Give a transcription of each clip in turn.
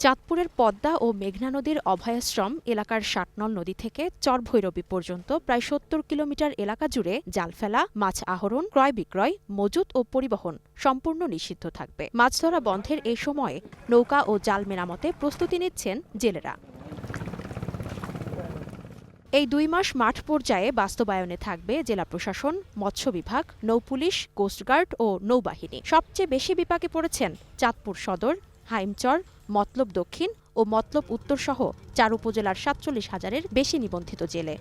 চাঁদপুরের পদ্মা ও মেঘনা নদীর অভয়াশ্রম এলাকার ৬০ নল নদী থেকে চরভৈরবী পর্যন্ত প্রায় ৭০ কিলোমিটার এলাকা জুড়ে জাল ফেলা, মাছ আহরণ, ক্রয় বিক্রয়, মজুত ও পরিবহন সম্পূর্ণ নিষিদ্ধ থাকবে। মাছ ধরা বন্ধের এই সময়ে নৌকা ও জাল মেরামতে প্রস্তুতি নিচ্ছেন জেলেরা। এই ২ মাস মাঠ পর্যায়ে বাস্তবায়নে থাকবে জেলা প্রশাসন, মৎস্য বিভাগ, নৌপুলিশ, কোস্টগার্ড ও নৌবাহিনী। সবচেয়ে বেশি বিপাকে পড়েছেন চাঁদপুর সদর, হাইমচর, মতলব দক্ষিণ ও মতলব উত্তরসহ ৪ উপজেলার ৪৭,০০০-এর বেশি নিবন্ধিত জেলে।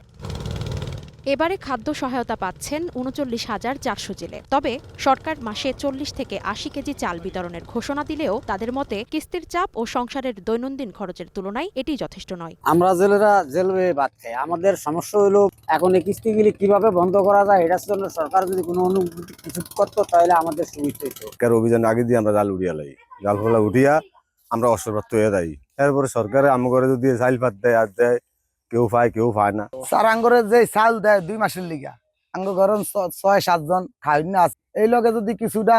এবারে খাদ্য সহায়তা পাচ্ছেন ৩৯,৪০০ জেলে। তবে সরকার মাসে ৪০ থেকে ৮০ কেজি চাল বিতরণের ঘোষণা দিলেও তাদের মতে কিস্তির চাপ ও সংসারের দৈনন্দিন খরচের তুলনায় এটি যথেষ্ট নয়। আমরা জেলেরা জেল ভাত খাই। আমাদের সমস্যা হলো এখন এই কিস্তিগুলি কিভাবে বন্ধ করা যায়, এটার জন্য সরকার যদি কোনো অনুমতি কিছু করতো তাহলে আমাদের সুবিধা হতো। অভিযান আগে দিয়ে আমরা জাল উঠিয়া লাই, জাল ফলা উঠিয়া আমরা অসরপ্রাপ্ত হয়ে যাই। এরপরে সরকারে আমগরে যদি চাইল পাত দেয় আর দেয়, কেউ পায় কেউ পায় না। স্যার আঙ্গরে যে চাল দেয় 2 মাসের লিগা, আঙ্গ ঘরন ৬-৭ জন খাই না। এই লগে যদি কিছুটা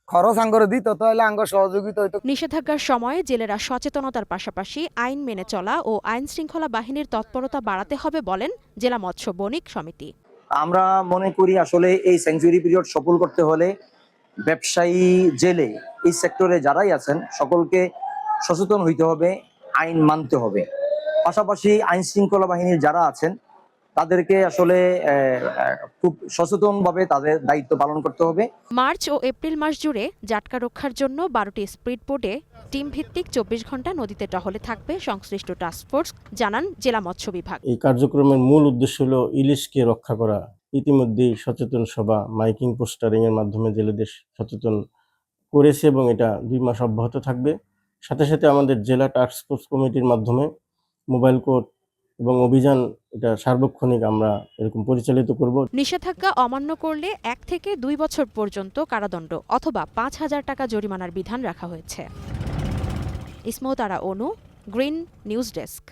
খরচ আঙ্গরে দিত তাহলে আঙ্গ সহযোগিতা হইতো। নিষেধাজ্ঞার সময় জেলেরা সচেতনতার পাশাপাশি আইন মেনে চলা ও আইন শৃঙ্খলা বাহিনীর তৎপরতা বাড়াতে হবে বলেন জেলা মৎস্য বণিক সমিতি। আমরা মনে করি আসলে এই স্যাংচুয়ারি পিরিয়ড সফল করতে হলে ব্যবসায়ী, জেলে, এই সেক্টরে যারাই আছেন সকলকে সচেতন হইতে হবে, আইন মানতে হবে। পাশাপাশি আইন শৃঙ্খলা বাহিনীর যারা আছেন তাদেরকে আসলে খুব সচেতনভাবে তাদের দায়িত্ব পালন করতে হবে। মার্চ ও এপ্রিল মাস জুড়ে জাটকা রক্ষার জন্য ১২টি স্পিড বোটে টিম ভিত্তিক ২৪ ঘণ্টা নদীতে টহলে থাকবে সংশ্লিষ্ট টাস্কফোর্স, জানান জেলা মৎস্য বিভাগ। এই কার্যক্রমের মূল উদ্দেশ্য হলো ইলিশকে রক্ষা করা। ইতিমধ্যেই সচেতন সভা, মাইকিং, পোস্টারিং এর মাধ্যমে জেলেদের সচেতন করেছে এবং এটা ২ মাস অব্যাহত থাকবে। সাথে সাথে আমাদের জেলা টাস্কফোর্স কমিটির মাধ্যমে মোবাইল কোর্ট এবং অভিযান এটা সার্বক্ষণিক আমরা এরকম পরিচালিত করব। নিষেধাজ্ঞা অমান্য করলে ১ থেকে ২ বছর পর্যন্ত কারাদণ্ড অথবা ৫,০০০ টাকা জরিমানার বিধান রাখা হয়েছে। ইসমত আরা অনু, গ্রিন নিউজ ডেস্ক।